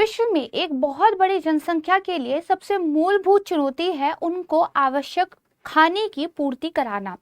विश्व में एक बहुत बड़ी जनसंख्या के लिए सबसे मूलभूत चुनौती है उनको आवश्यक खाने की पूर्ति कराना।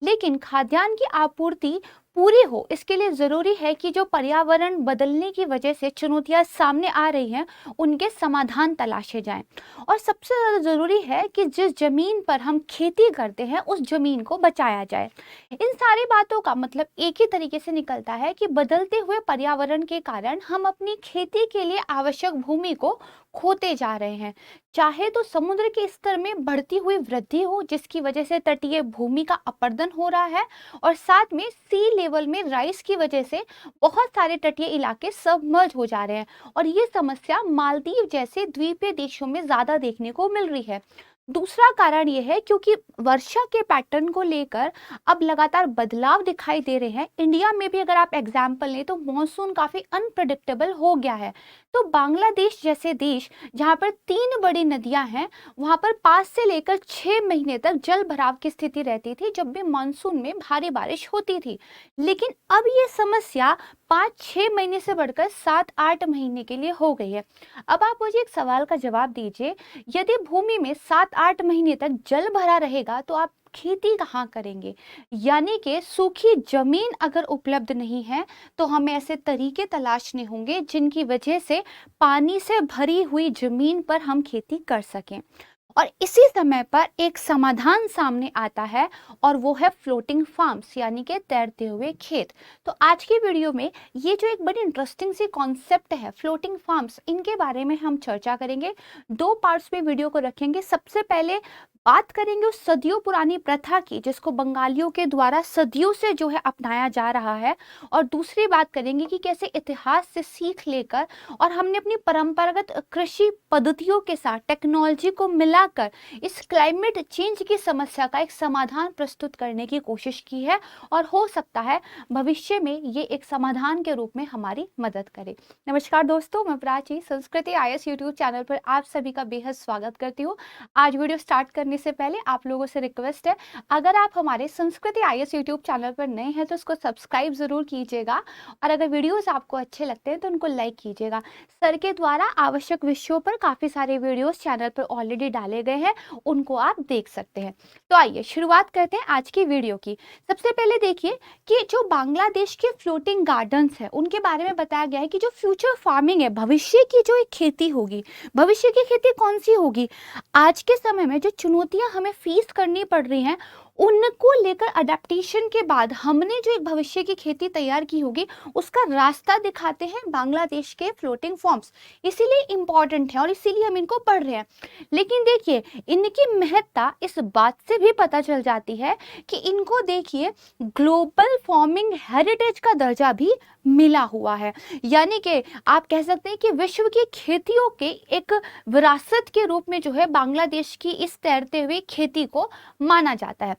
लेकिन खाद्यान्न की आपूर्ति पूरी हो इसके लिए जरूरी है कि जो पर्यावरण बदलने की वजह से चुनौतियां सामने आ रही हैं उनके समाधान तलाशे जाएं। और सबसे ज्यादा जरूरी है कि जिस जमीन पर हम खेती करते हैं उस जमीन को बचाया जाए। इन सारी बातों का मतलब एक ही तरीके से निकलता है कि बदलते हुए पर्यावरण के कारण हम अपनी खेती के लिए आवश्यक भूमि को खोते जा रहे हैं। चाहे तो समुद्र के स्तर में बढ़ती हुई वृद्धि हो जिसकी वजह से तटीय भूमि का अपरदन हो रहा है, और साथ में सी लेवल में राइज की वजह से बहुत सारे तटीय इलाके सबमर्ज हो जा रहे हैं। और ये समस्या मालदीव जैसे द्वीपीय देशों में ज्यादा देखने को मिल रही है। दूसरा कारण यह है क्योंकि वर्षा के पैटर्न को लेकर अब लगातार बदलाव दिखाई दे रहे हैं। इंडिया में भी अगर आप एग्जाम्पल लें तो मॉनसून काफी अनप्रेडिक्टेबल हो गया है। तो बांग्लादेश जैसे देश जहां पर 3 बड़ी नदियां हैं, वहां पर 5 से लेकर 6 महीने तक जल भराव की स्थिति रहती थी जब भी मानसून में भारी बारिश होती थी। लेकिन अब ये समस्या 5-6 महीने से बढ़कर 7-8 महीने के लिए हो गई है। अब आप मुझे एक सवाल का जवाब दीजिए, यदि भूमि में 7-8 महीने तक जल भरा रहेगा तो आप खेती कहाँ करेंगे? यानी कि सूखी जमीन अगर उपलब्ध नहीं है तो हमें ऐसे तरीके तलाशने होंगे जिनकी वजह से पानी से भरी हुई जमीन पर हम खेती कर सकें। और इसी समय पर एक समाधान सामने आता है और वो है फ्लोटिंग फार्म्स यानी कि तैरते हुए खेत। तो आज की वीडियो में ये जो एक बड़ी इंटरेस्टिंग सी कॉन्सेप्ट है फ्लोटिंग फार्म्स, इनके बारे में हम चर्चा करेंगे। 2 पार्ट्स में वीडियो को रखेंगे। सबसे पहले बात करेंगे उस सदियों पुरानी प्रथा की जिसको बंगालियों के द्वारा सदियों से जो है अपनाया जा रहा है, और दूसरी बात करेंगे कि कैसे इतिहास से सीख लेकर और हमने अपनी परंपरागत कृषि पद्धतियों के साथ टेक्नोलॉजी को मिलाकर इस क्लाइमेट चेंज की समस्या का एक समाधान प्रस्तुत करने की कोशिश की है, और हो सकता है भविष्य में ये एक समाधान के रूप में हमारी मदद करे। नमस्कार दोस्तों, मैं प्राची संस्कृति IAS यूट्यूब चैनल पर आप सभी का बेहद स्वागत करती हूँ। आज वीडियो स्टार्ट करने से पहले आप लोगों से रिक्वेस्ट है, अगर आप हमारे संस्कृति IAS यूट्यूब चैनल पर नए हैं तो इसको सब्सक्राइब जरूर कीजिएगा, और अगर वीडियोस आपको अच्छे लगते हैं तो उनको लाइक कीजिएगा। सर के द्वारा आवश्यक विषयों पर काफी सारे वीडियोस चैनल पर ऑलरेडी डाले गए हैं, उनको आप देख सकते हैं। तो आइए शुरुआत करते हैं आज की वीडियो की। सबसे पहले देखिए कि जो बांग्लादेश के फ्लोटिंग गार्डन्स है उनके बारे में बताया गया है कि जो फ्यूचर फार्मिंग है, भविष्य की जो एक खेती होगी, भविष्य की खेती कौन सी होगी? आज के समय में जो चुनौतियां हमें फेस करनी पड़ रही हैं उनको लेकर अडेप्टेशन के बाद हमने जो एक भविष्य की खेती तैयार की होगी उसका रास्ता दिखाते हैं बांग्लादेश के फ्लोटिंग फॉर्म्स। इसीलिए इंपॉर्टेंट है और इसीलिए हम इनको पढ़ रहे हैं। लेकिन देखिए इनकी महत्ता इस बात से भी पता चल जाती है कि इनको देखिए ग्लोबल फार्मिंग हेरिटेज का दर्जा भी मिला हुआ है। यानी कि आप कह सकते हैं कि विश्व की खेतियों के एक विरासत के रूप में जो है बांग्लादेश की इस तैरते हुए खेती को माना जाता है।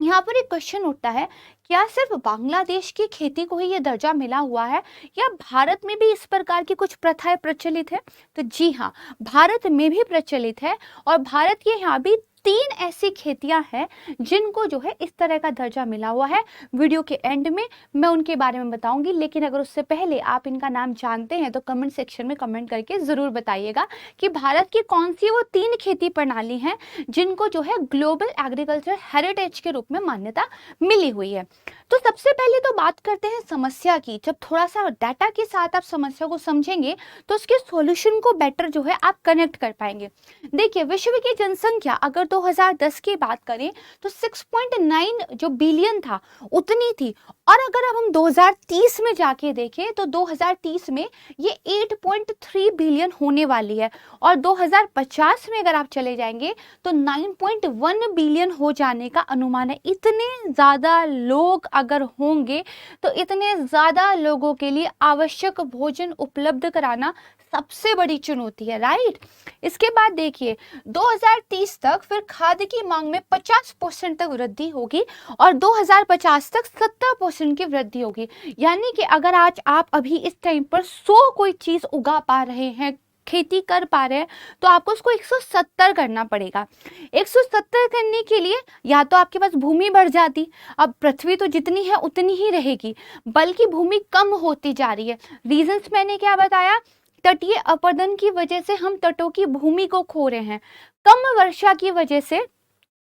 यहाँ पर एक क्वेश्चन उठता है, क्या सिर्फ बांग्लादेश की खेती को ही ये दर्जा मिला हुआ है या भारत में भी इस प्रकार की कुछ प्रथाएं प्रचलित है? तो जी हाँ, भारत में भी प्रचलित है, और भारत के यहाँ भी 3 ऐसी खेतियां हैं जिनको जो है इस तरह का दर्जा मिला हुआ है। वीडियो के एंड में मैं उनके बारे में बताऊंगी, लेकिन अगर उससे पहले आप इनका नाम जानते हैं तो कमेंट सेक्शन में कमेंट करके जरूर बताइएगा कि भारत की कौन सी वो 3 खेती प्रणाली हैं जिनको जो है ग्लोबल एग्रीकल्चर हेरिटेज के रूप में मान्यता मिली हुई है। तो सबसे पहले तो बात करते हैं समस्या की। जब थोड़ा सा डाटा के साथ आप समस्या को समझेंगे तो उसके सॉल्यूशन को बेटर जो है आप कनेक्ट कर पाएंगे। देखिए विश्व की जनसंख्या अगर 2010 की बात करें तो 6.9 जो बिलियन था उतनी थी, और अगर अब हम 2030 में जाके देखें तो 2030 में ये 8.3 बिलियन होने वाली है, और 2050 में अगर आप चले जाएंगे तो 9.1 बिलियन हो जाने का अनुमान है। इतने ज्यादा लोग अगर होंगे तो इतने ज्यादा लोगों के लिए आवश्यक भोजन उपलब्ध कराना सबसे बड़ी चुनौती है, राइट। इसके बाद देखिए 2030 तक फिर खाद्य की मांग में 50% तक वृद्धि होगी, और 2050 तक 70% की वृद्धि होगी। यानी कि अगर आज आप अभी इस टाइम पर 100 कोई चीज उगा पा रहे हैं, खेती कर पा रहे हैं, तो आपको उसको 170 करना पड़ेगा। 170 करने के लिए या तो आपके पास भूमि बढ़ जाती, अब पृथ्वी तो जितनी है उतनी ही रहेगी, बल्कि भूमि कम होती जा रही है। रीजंस मैंने क्या बताया तटीय अपरदन की वजह से हम तटों की भूमि को खो रहे हैं, कम वर्षा की वजह से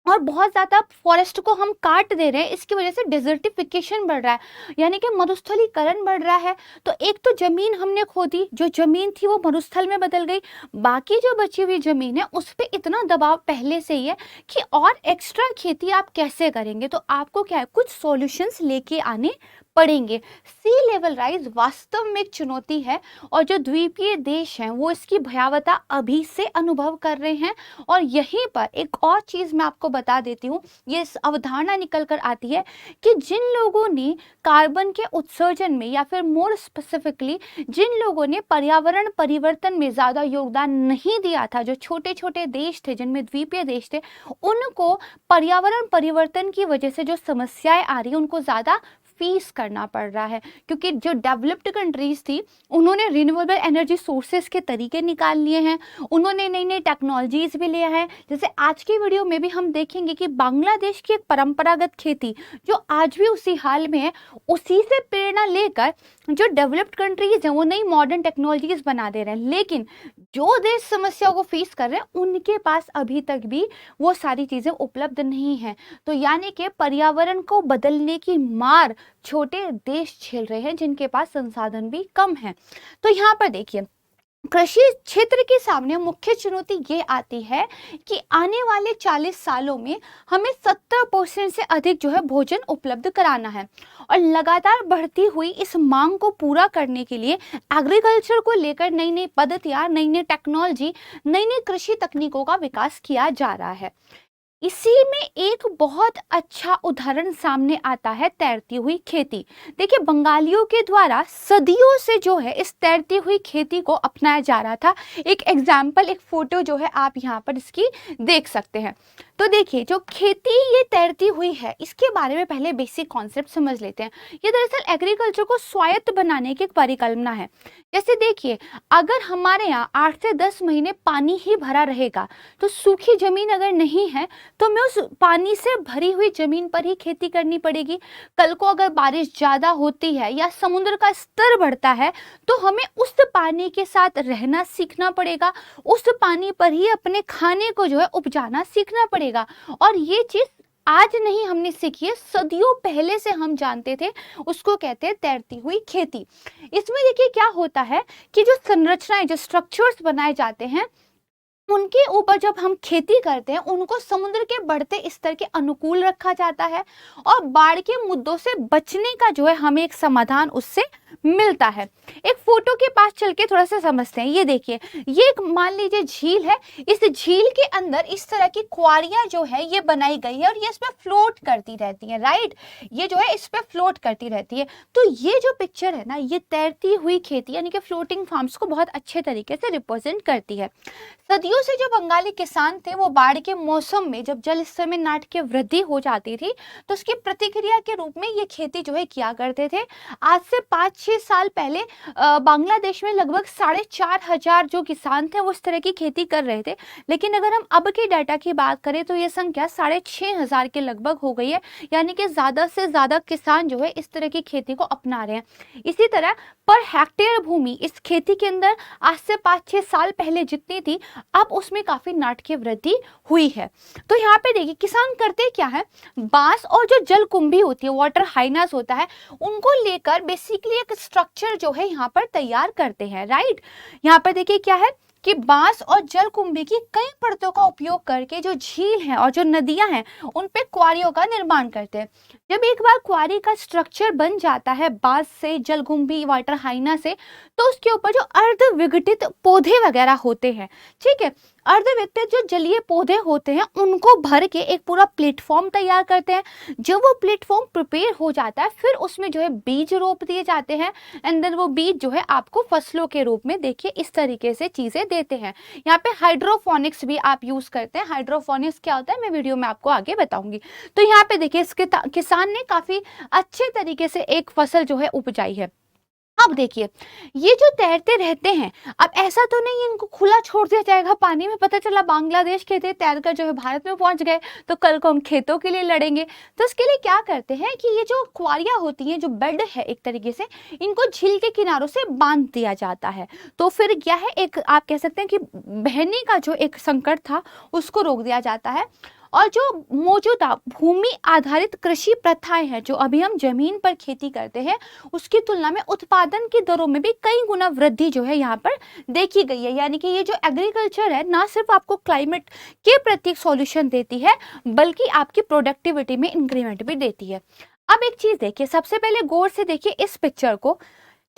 और बहुत ज़्यादा फॉरेस्ट को हम काट दे रहे हैं, इसकी वजह से डिजर्टिफिकेशन बढ़ रहा है, यानी कि मरुस्थलीकरण बढ़ रहा है। तो एक तो जमीन हमने खो दी, जो जमीन थी वो मरुस्थल में बदल गई, बाकी जो बची हुई जमीन है उस पर इतना दबाव पहले से ही है कि और एक्स्ट्रा खेती आप कैसे करेंगे। तो आपको क्या है, कुछ सॉल्यूशंस लेके आने पड़ेंगे। सी लेवल राइज वास्तव में एक चुनौती है और जो द्वीपीय देश हैं वो इसकी भयावहता अभी से अनुभव कर रहे हैं। और यहीं पर एक और चीज मैं आपको बता देती हूँ, ये अवधारणा निकल कर आती है कि जिन लोगों ने कार्बन के उत्सर्जन में या फिर मोर स्पेसिफिकली जिन लोगों ने पर्यावरण परिवर्तन में ज्यादा योगदान नहीं दिया था, जो छोटे छोटे देश थे जिनमें द्वीपीय देश थे, उनको पर्यावरण परिवर्तन की वजह से जो समस्याएं आ रही है उनको ज्यादा फीस करना पड़ रहा है। क्योंकि जो डेवलप्ड कंट्रीज थी उन्होंने रिन्यूएबल एनर्जी सोर्सेस के तरीके निकाल लिए हैं, उन्होंने नई नई टेक्नोलॉजीज भी लिया है। जैसे आज की वीडियो में भी हम देखेंगे कि बांग्लादेश की एक परंपरागत खेती जो आज भी उसी हाल में है, उसी से प्रेरणा लेकर जो डेवलप्ड कंट्रीज हैं वो नई मॉडर्न टेक्नोलॉजीज बना दे रहे हैं। लेकिन जो देश समस्या को फेस कर रहे हैं उनके पास अभी तक भी वो सारी चीजें उपलब्ध नहीं है। तो यानी कि पर्यावरण को बदलने की मार छोटे देश झेल रहे हैं जिनके पास संसाधन भी कम है। तो यहाँ पर देखिए, कृषि क्षेत्र के सामने मुख्य चुनौती ये आती है कि आने वाले 40 सालों में हमें 70% से अधिक जो है भोजन उपलब्ध कराना है और लगातार बढ़ती हुई इस मांग को पूरा करने के लिए एग्रीकल्चर को लेकर नई नई पद्धतियां, नई नई टेक्नोलॉजी, नई नई कृषि तकनीकों का विकास किया जा रहा है। इसी में एक बहुत अच्छा उदाहरण सामने आता है तैरती हुई खेती। देखिए, बंगालियों के द्वारा सदियों से जो है इस तैरती हुई खेती को अपनाया जा रहा था। एक एग्जाम्पल, एक फोटो जो है आप यहाँ पर इसकी देख सकते हैं। तो देखिए, जो खेती ये तैरती हुई है इसके बारे में पहले बेसिक कॉन्सेप्ट समझ लेते हैं। ये दरअसल एग्रीकल्चर को स्वायत्त बनाने की एक परिकल्पना है। जैसे देखिए, अगर हमारे यहाँ 8 से 10 महीने पानी ही भरा रहेगा तो सूखी जमीन अगर नहीं है तो हमें उस पानी से भरी हुई जमीन पर ही खेती करनी पड़ेगी। कल को अगर बारिश ज्यादा होती है या समुद्र का स्तर बढ़ता है तो हमें उस पानी के साथ रहना सीखना पड़ेगा, उस पानी पर ही अपने खाने को जो है उपजाना सीखना पड़ेगा। और ये चीज आज नहीं हमने सीखी है, सदियों पहले से हम जानते थे, उसको कहते हैं तैरती हुई खेती। इसमें देखिए क्या होता है कि जो संरचनाएं, जो स्ट्रक्चर्स बनाए जाते हैं उनके ऊपर जब हम खेती करते हैं उनको समुद्र के बढ़ते स्तर के अनुकूल रखा जाता है और बाढ़ के मुद्दों से बचने का जो है हमें एक समाधान उससे मिलता है। एक फोटो के पास चल के थोड़ा सा समझते हैं। ये देखिए, ये एक मान लीजिए झील है, इस झील के अंदर इस तरह की क्वारियां जो है ये बनाई गई है और ये इसमें फ्लोट करती रहती है, राइट, ये जो है इस पे फ्लोट करती रहती है। तो ये जो पिक्चर है ना, ये तैरती हुई खेती यानी कि फ्लोटिंग फार्म्स को बहुत अच्छे तरीके से रिप्रेजेंट करती है। सदियों से जो बंगाली किसान थे वो बाढ़ के मौसम में जब जल स्तर में नाटकीय वृद्धि हो जाती थी तो उसकी प्रतिक्रिया के रूप में ये खेती जो है किया करते थे। आज से 5-6 साल पहले बांग्लादेश में लगभग 4,500 जो किसान थे वो इस तरह की खेती कर रहे थे। लेकिन अगर हम अब के डाटा की बात करें तो ये संख्या 6,500 के लगभग हो गई है, यानी कि ज्यादा से ज्यादा किसान जो है इस तरह की खेती को अपना रहे हैं। इसी तरह पर हेक्टेयर भूमि इस खेती के अंदर आज से 5-6 साल पहले जितनी थी अब उसमें काफी नाटकीय वृद्धि हुई है। तो यहाँ पे देखिए किसान करते क्या है, बांस और जो जलकुंभी होती है, वाटर हाइनास होता है, उनको लेकर बेसिकली एक स्ट्रक्चर जो है यहाँ पर तैयार करते हैं, राइट। यहाँ पर देखिए क्या है कि बांस और जलकुंभी की कई परतों का उपयोग करके जो झील है और जो नदियां हैं उन पे क्वारियों का निर्माण करते हैं। जब एक बार क्वारी का स्ट्रक्चर बन जाता है बांस से, जलकुंभी, वाटर हाइना से, तो उसके ऊपर जो अर्ध विघटित पौधे वगैरह होते हैं, ठीक है, अर्धविकसित जो जलीय पौधे होते हैं उनको भर के एक पूरा प्लेटफॉर्म तैयार करते हैं। जब वो प्लेटफॉर्म प्रिपेयर हो जाता है फिर उसमें जो है बीज रोप दिए जाते हैं एंड देन वो बीज जो है आपको फसलों के रूप में देखिए इस तरीके से चीजें देते हैं। यहाँ पे हाइड्रोफोनिक्स भी आप यूज करते हैं। हाइड्रोफोनिक्स क्या होता है मैं वीडियो में आपको आगे बताऊंगी। तो यहाँ पे देखिए इसके किसान ने काफी अच्छे तरीके से एक फसल जो है उपजाई है। अब देखिए, ये जो तैरते रहते हैं, अब ऐसा तो नहीं है इनको खुला छोड़ दिया जाएगा पानी में, पता चला बांग्लादेश के थे तैर कर जो है भारत में पहुंच गए, तो कल को हम खेतों के लिए लड़ेंगे। तो इसके लिए क्या करते हैं कि ये जो क्वारियां होती हैं, जो बेड है एक तरीके से, इनको झील के किनारों से बांध दिया जाता है। तो फिर क्या है, एक आप कह सकते हैं कि बहने का जो एक संकट था उसको रोक दिया जाता है। और जो मौजूदा भूमि आधारित कृषि प्रथाएं हैं, जो अभी हम जमीन पर खेती करते हैं, उसकी तुलना में उत्पादन की दरों में भी कई गुना वृद्धि जो है यहाँ पर देखी गई है। यानी कि ये जो एग्रीकल्चर है ना सिर्फ आपको क्लाइमेट के प्रति सॉल्यूशन देती है, बल्कि आपकी प्रोडक्टिविटी में इंक्रीमेंट भी देती है। अब एक चीज देखिए, सबसे पहले गौर से देखिए इस पिक्चर को,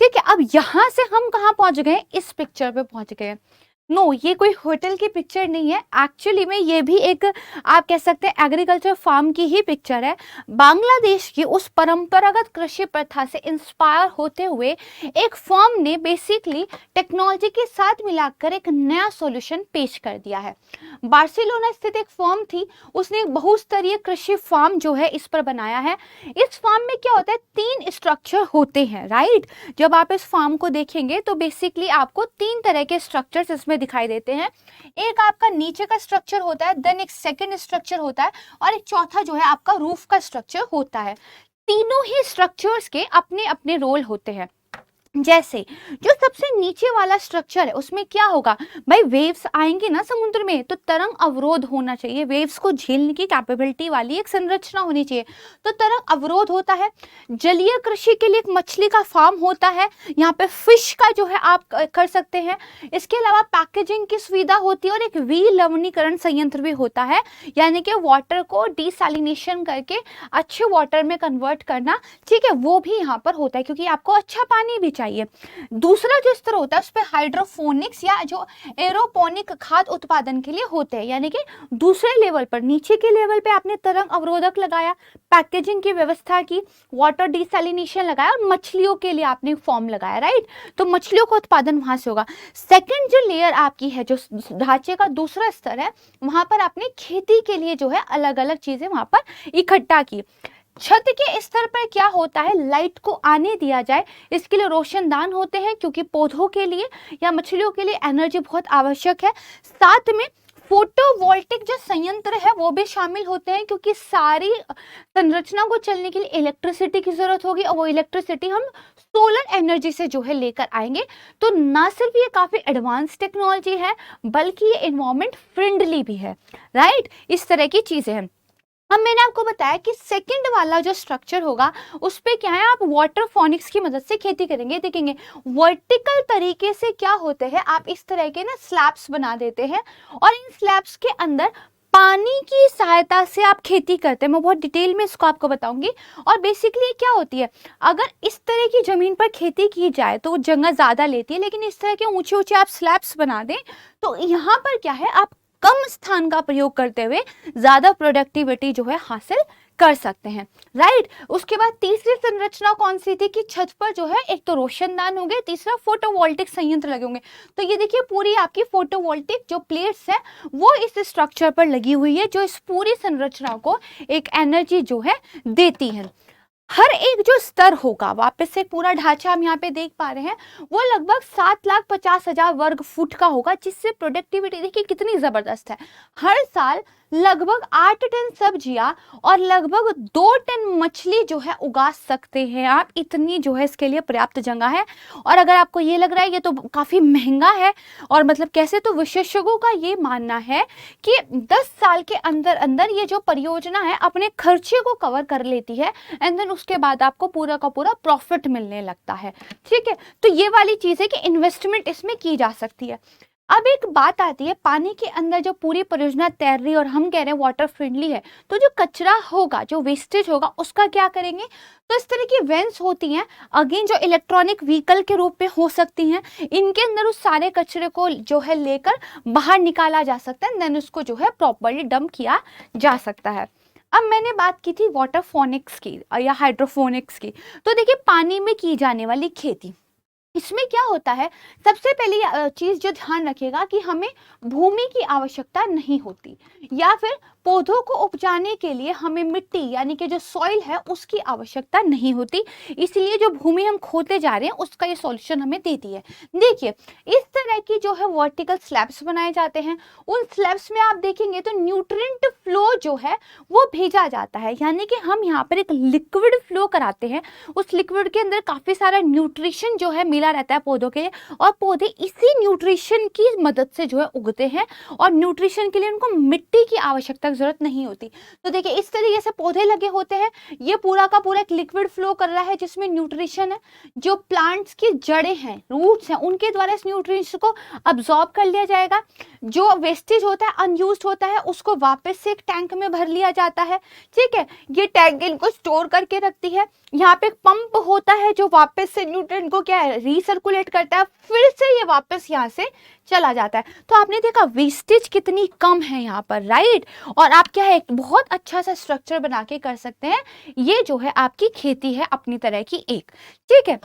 ठीक है। अब यहाँ से हम कहाँ पहुंच गए, इस पिक्चर पे पहुंच गए। नो, ये कोई होटल की पिक्चर नहीं है, एक्चुअली में ये भी एक आप कह सकते हैं एग्रीकल्चर फार्म की ही पिक्चर है। बांग्लादेश की उस परंपरागत कृषि प्रथा से इंस्पायर होते हुए एक फर्म ने बेसिकली टेक्नोलॉजी के साथ मिलाकर एक नया सॉल्यूशन पेश कर दिया है। बार्सिलोना स्थित एक फर्म थी, उसने एक बहुस्तरीय कृषि फार्म जो है इस पर बनाया है। इस फार्म में क्या होता है, 3 स्ट्रक्चर होते हैं, राइट। जब आप इस फार्म को देखेंगे तो बेसिकली आपको 3 तरह के स्ट्रक्चर्स इसमें दिखाई देते हैं। एक आपका नीचे का स्ट्रक्चर होता है, देन एक सेकंड स्ट्रक्चर होता है, और एक चौथा जो है आपका रूफ का स्ट्रक्चर होता है। तीनों ही स्ट्रक्चर्स के अपने अपने रोल होते हैं। जैसे जो सबसे नीचे वाला स्ट्रक्चर है उसमें क्या होगा भाई, वेव्स आएंगे ना समुद्र में, तो तरंग अवरोध होना चाहिए, वेव्स को झेलने की कैपेबिलिटी वाली एक संरचना होनी चाहिए, तो तरंग अवरोध होता है। जलीय कृषि के लिए एक मछली का फार्म होता है, यहाँ पे फिश का जो है आप कर सकते हैं। इसके अलावा पैकेजिंग की सुविधा होती है, और एक विलवणीकरण संयंत्र भी होता है, यानी कि वाटर को डिसैलिनेशन करके अच्छे वाटर में कन्वर्ट करना, ठीक है, वो भी यहाँ पर होता है, क्योंकि आपको अच्छा पानी भी चाहिए। दूसरा जो स्तर होता है उस पे हाइड्रोफोनिक्स या जो एरोपोनिक खाद्य उत्पादन के लिए होते हैं, यानी कि दूसरे लेवल पर, नीचे के लेवल पे आपने तरंग अवरोधक लगाया, पैकेजिंग की व्यवस्था की, वाटर डिसैलिनेशन लगाया, और मछलियों के लिए आपने फॉर्म लगाया, राइट। तो मछलियों का उत्पादन वहां से होगा। सेकंड जो लेयर आपकी है, जो ढांचे का दूसरा स्तर है, वहां पर आपने खेती के लिए जो है अलग अलग चीजें वहां पर इकट्ठा की। छत के स्तर पर क्या होता है, लाइट को आने दिया जाए, इसके लिए रोशनदान होते हैं, क्योंकि पौधों के लिए या मछलियों के लिए एनर्जी बहुत आवश्यक है। साथ में फोटोवोल्टिक जो संयंत्र है वो भी शामिल होते हैं, क्योंकि सारी संरचना को चलने के लिए इलेक्ट्रिसिटी की जरूरत होगी, और वो इलेक्ट्रिसिटी हम सोलर एनर्जी से जो है लेकर आएंगे। तो ना सिर्फ ये काफी एडवांस टेक्नोलॉजी है, बल्कि ये एनवायरमेंट फ्रेंडली भी है, राइट। इस तरह की चीजें हैं। अब मैंने आपको बताया कि सेकंड वाला जो स्ट्रक्चर होगा उस पे क्या है, आप वाटर फोनिक्स की मदद से खेती करेंगे। देखेंगे वर्टिकल तरीके से क्या होते हैं, आप इस तरह के ना स्लैब्स बना देते हैं, और इन स्लैब्स के अंदर पानी की सहायता से आप खेती करते हैं। मैं बहुत डिटेल में इसको आपको बताऊंगी। और बेसिकली क्या होती है, अगर इस तरह की जमीन पर खेती की जाए तो वो जगह ज्यादा लेती है, लेकिन इस तरह के ऊंचे ऊंचे आप स्लैब्स बना दें तो यहाँ पर क्या है, आप कम स्थान का प्रयोग करते हुए ज्यादा प्रोडक्टिविटी जो है हासिल कर सकते हैं, राइट। उसके बाद तीसरी संरचना कौन सी थी कि छत पर जो है एक तो रोशनदान होंगे, तीसरा फोटोवोल्टिक संयंत्र लगे होंगे। तो ये देखिए पूरी आपकी फोटोवोल्टिक जो प्लेट्स है वो इस स्ट्रक्चर पर लगी हुई है, जो इस पूरी संरचना को एक एनर्जी जो है देती है। हर एक जो स्तर होगा, वापस से पूरा ढांचा हम यहाँ पे देख पा रहे हैं, वो लगभग 7,50,000 वर्ग फुट का होगा, जिससे प्रोडक्टिविटी देखिए कितनी जबरदस्त है। हर साल लगभग 8 टन सब्जियां और लगभग 2 टन मछली जो है उगा सकते हैं आप, इतनी जो है इसके लिए पर्याप्त जगह है। और अगर आपको ये लग रहा है ये तो काफी महंगा है, और मतलब कैसे, तो विशेषज्ञों का ये मानना है कि 10 साल के अंदर अंदर ये जो परियोजना है अपने खर्चे को कवर कर लेती है, एंड देन उसके बाद आपको पूरा का पूरा प्रॉफिट मिलने लगता है, ठीक है। तो ये वाली चीज है कि इन्वेस्टमेंट इसमें की जा सकती है। अब एक बात आती है, पानी के अंदर जो पूरी परियोजना तैर रही है और हम कह रहे हैं वाटर फ्रेंडली है, तो जो कचरा होगा, जो वेस्टेज होगा, उसका क्या करेंगे। तो इस तरह की वैन्स होती हैं, अगेन जो इलेक्ट्रॉनिक व्हीकल के रूप में हो सकती हैं, इनके अंदर उस सारे कचरे को जो है लेकर बाहर निकाला जा सकता है, देन उसको जो है प्रॉपर्ली डंप किया जा सकता है। अब मैंने बात की थी वाटर फोनिक्स की या हाइड्रोफोनिक्स की। तो देखिए पानी में की जाने वाली खेती, इसमें क्या होता है, सबसे पहली चीज जो ध्यान रखिएगा कि हमें भूमि की आवश्यकता नहीं होती, या फिर पौधों को उपजाने के लिए हमें मिट्टी यानी कि जो सॉइल है उसकी आवश्यकता नहीं होती, इसलिए जो भूमि हम खोदते जा रहे हैं उसका ये सॉल्यूशन हमें देती है। देखिए इस तरह की जो है वर्टिकल स्लैब्स बनाए जाते हैं, उन स्लैब्स में आप देखेंगे तो न्यूट्रिएंट फ्लो जो है वो भेजा जाता है, यानी कि हम यहाँ पर एक लिक्विड फ्लो कराते हैं, उस लिक्विड के अंदर काफी सारा न्यूट्रिशन जो है मिला रहता है पौधों के लिए, और पौधे इसी न्यूट्रिशन की मदद से जो है उगते हैं, और न्यूट्रिशन के लिए उनको मिट्टी की आवश्यकता की जरूरत नहीं होती। तो देखिए इस तरीके से पौधे लगे होते हैं, ये पूरा का पूरा एक लिक्विड फ्लो कर रहा है जिसमें न्यूट्रिशन है, जो प्लांट्स की जड़ें हैं, रूट्स हैं, उनके द्वारा इस न्यूट्रिशन को अब्सॉर्ब कर लिया जाएगा, जो वेस्टेज होता है अनयूज्ड होता है उसको वापस से एक टैंक में भर लिया जाता है। ठीक है, ये टैंक इनको स्टोर करके रखती है, यहाँ पे एक पंप होता है जो वापस से न्यूट्रिएंट को क्या है रीसर्कुलेट करता है, फिर से ये वापस यहाँ से चला जाता है। तो आपने देखा वेस्टेज कितनी कम है यहाँ पर, राइट। और आप क्या है एक बहुत अच्छा सा स्ट्रक्चर बना के कर सकते हैं, ये जो है आपकी खेती है अपनी तरह की एक। ठीक है,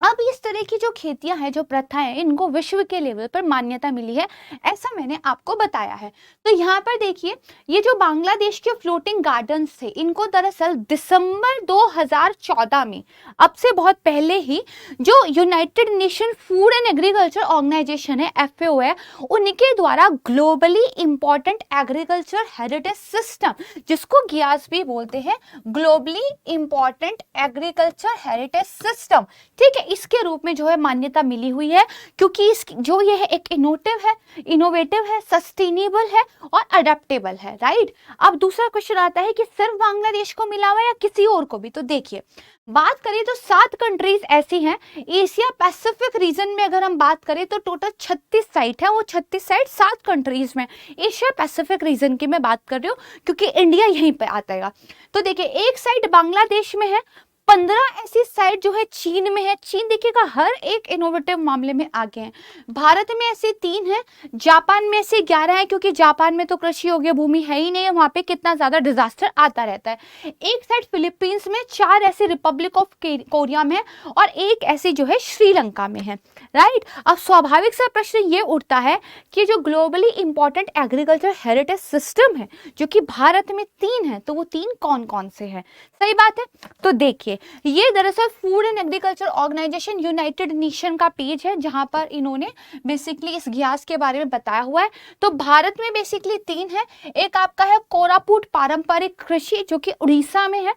अब इस तरह की जो खेतियां हैं, जो प्रथाएं हैं, इनको विश्व के लेवल पर मान्यता मिली है, ऐसा मैंने आपको बताया है। तो यहाँ पर देखिए ये जो बांग्लादेश के फ्लोटिंग गार्डन्स थे, इनको दरअसल दिसंबर 2014 में, अब से बहुत पहले ही, जो United Nation food and agriculture organization है, FAO है, उनके द्वारा globally important agriculture heritage system, जिसको गियास भी बोलते हैं, globally important agriculture heritage system, ठीक है, इसके रूप में जो है मान्यता मिली हुई है, क्योंकि इस जो ये है एक इनोवेटिव है, सस्टेनेबल है और अडेप्टेबल है, राइट। अब दूसरा क्वेश्चन आता है कि सिर्फ बांग्लादेश को मिला हुआ या किसी और को भी। तो देखिए बात करें तो 7 कंट्रीज ऐसी हैं, एशिया पैसिफिक रीजन में अगर हम बात करें तो टोटल 36 साइट है, वो 36 साइट 7 कंट्रीज में, एशिया पैसिफिक रीजन की मैं बात कर रही हूँ क्योंकि इंडिया यहीं पे आता है। तो देखिए एक साइट बांग्लादेश में है, 15 ऐसी साइट जो है चीन में है, चीन देखिएगा हर एक इनोवेटिव मामले में आगे है। भारत में ऐसे 3 है, जापान में ऐसे 11 है, क्योंकि जापान में तो कृषि योग्य भूमि है ही नहीं है, वहां पे कितना ज्यादा डिजास्टर आता रहता है। एक साइड फिलीपींस में, 4 ऐसे रिपब्लिक ऑफ कोरिया में, और एक ऐसी जो है श्रीलंका में है, राइट। अब स्वाभाविक सा प्रश्न ये उठता है कि जो globally important agriculture heritage system है, जो कि भारत में 3 है, तो वो 3 कौन कौन से हैं? सही बात है। तो देखिए ये दरअसल food and agriculture organization United Nation का पेज है, जहां पर इन्होंने बेसिकली इस गियास के बारे में बताया हुआ है। तो भारत में बेसिकली 3 है, एक आपका है कोरापुट पारंपरिक कृषि जो कि उड़ीसा में है,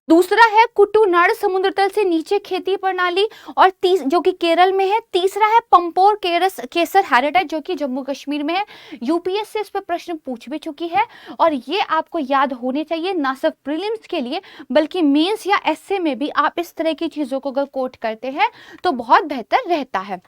दूसरा है कुटुनाड़ समुद्र तल से नीचे खेती प्रणाली, और जो कि केरल में है, तीसरा है पंपोर केसर हेरिटेज जो कि जम्मू कश्मीर में है। यूपीएससी इस पर प्रश्न पूछ भी चुकी है, और ये आपको याद होने चाहिए, ना सिर्फ प्रीलिम्स के लिए बल्कि मेंस या एसए में भी आप इस तरह की चीजों को अगर कोट करते हैं तो बहुत बेहतर रहता है।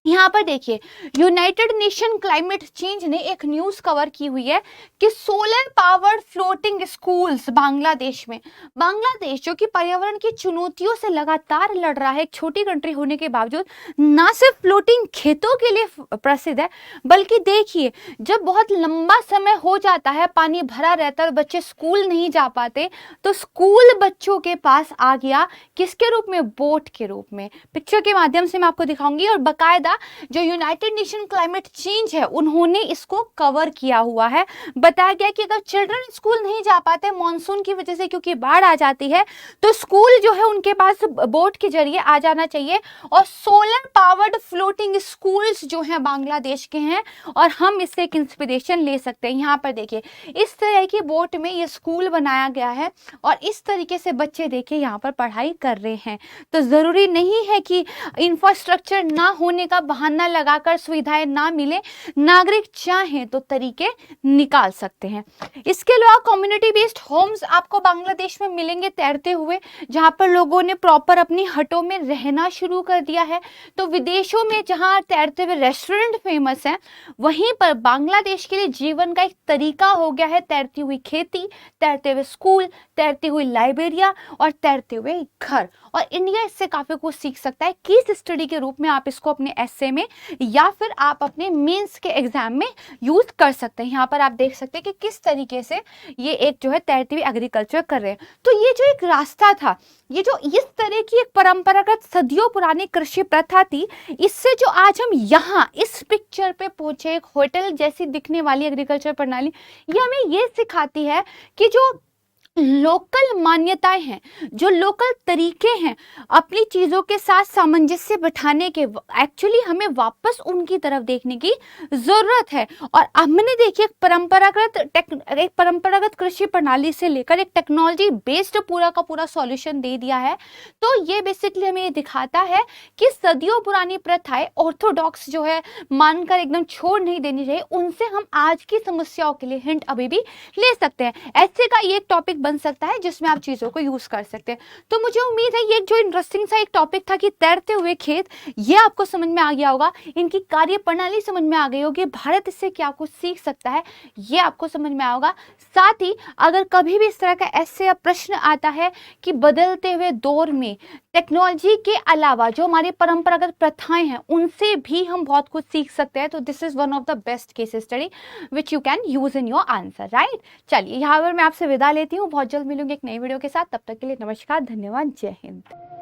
यहाँ पर देखिए यूनाइटेड नेशन क्लाइमेट चेंज ने एक न्यूज कवर की हुई है कि solar powered floating schools Bangladesh में, बांग्लादेश जो कि पर्यावरण की चुनौतियों से लगातार लड़ रहा है, एक छोटी कंट्री होने के बावजूद, ना सिर्फ फ्लोटिंग खेतों के लिए प्रसिद्ध है, बल्कि देखिए जब बहुत लंबा समय हो जाता है, पानी भरा रहता है और बच्चे स्कूल नहीं जा पाते, तो स्कूल बच्चों के पास आ गया किसके रूप में? बोट के रूप में। पिक्चर के माध्यम से मैं आपको दिखाऊंगी, और बकायदा जो यूनाइटेड नेशन क्लाइमेट चेंज है उन्होंने इसको कवर किया हुआ है। बताया गया कि अगर चिल्ड्रन स्कूल नहीं जा पाते मॉनसून की वजह से, क्योंकि बाढ़ आ जाती है, तो स्कूल जो है उनके पास बोट के जरिए आ जाना चाहिए, और सोलर पावर्ड फ्लोटिंग स्कूल्स जो हैं बांग्लादेश के हैं, और हम इससे एक इंस्पिरेशन ले सकते हैं। यहाँ पर देखिए इस तरह की बोट में ये स्कूल बनाया गया है, और इस तरीके से बच्चे देखिए यहाँ पर पढ़ाई कर रहे हैं। तो जरूरी नहीं है कि इंफ्रास्ट्रक्चर ना होने का बहाना लगाकर सुविधाएं ना मिले, नागरिक चाहें तो तरीके निकाल सकते हैं। इसके अलावा कम्युनिटी बेस्ड होम्स आपको बांग्लादेश में मिलेंगे तैरते हुए, जहां पर लोगों ने प्रॉपर अपनी हटों में रहना शुरू कर दिया है। तो विदेशों में जहां तैरते हुए रेस्टोरेंट फेमस हैं, वहीं पर बांग्लादेश के लिए जीवन का एक तरीका हो गया है तैरती हुई खेती, तैरते हुए स्कूल, तैरती हुई लाइब्रेरिया और तैरते हुए घर। और इंडिया इससे काफी कुछ सीख सकता है। केस स्टडी के रूप में आप इसको अपने एस्से में या फिर आप अपने मेंस के एग्जाम में यूज कर सकते हैं। यहाँ पर आप देख सकते हैं कि किस तरीके से ये एक जो है तैरती हुई एग्रीकल्चर कर रहे हैं। तो ये जो एक रास्ता था, ये जो इस तरह की एक परंपरागत सदियों पुरानी कृषि प्रथा थी, इससे जो आज हम यहाँ इस पिक्चर पे पहुंचे, एक होटल जैसी दिखने वाली एग्रीकल्चर प्रणाली, ये हमें ये सिखाती है कि जो लोकल मान्यताएं हैं, जो लोकल तरीके हैं अपनी चीजों के साथ सामंजस्य बिठाने के, एक्चुअली हमें वापस उनकी तरफ देखने की जरूरत है। और हमने देखिए एक परंपरागत कृषि प्रणाली से लेकर एक टेक्नोलॉजी बेस्ड पूरा का पूरा सॉल्यूशन दे दिया है। तो ये बेसिकली हमें ये दिखाता है कि सदियों पुरानी प्रथाएं ऑर्थोडॉक्स जो है मानकर एकदम छोड़ नहीं देनी चाहिए, उनसे हम आज की समस्याओं के लिए हिंट अभी भी ले सकते हैं। ऐसे का ये एक टॉपिक बन सकता है जिसमें आप चीजों को यूज कर सकते हैं। तो मुझे उम्मीद है ये जो इंटरेस्टिंग सा एक टॉपिक था कि तैरते हुए खेत, ये आपको समझ में आ गया होगा, इनकी कार्य प्रणाली समझ में आ गई होगी, भारत इससे क्या कुछ सीख सकता है ये आपको समझ में आया होगा। साथ ही अगर कभी भी इस तरह का ऐसे या प्रश्न आता है कि बदलते हुए दौर में टेक्नोलॉजी के अलावा जो हमारी परंपरागत प्रथाएं हैं उनसे भी हम बहुत कुछ सीख सकते हैं, तो this is one of the best case study which you can use in your answer, right. चलिए यहाँ पर मैं आपसे विदा लेती हूँ, बहुत जल्द मिलूंगी एक नई वीडियो के साथ। तब तक के लिए नमस्कार, धन्यवाद, जय हिंद।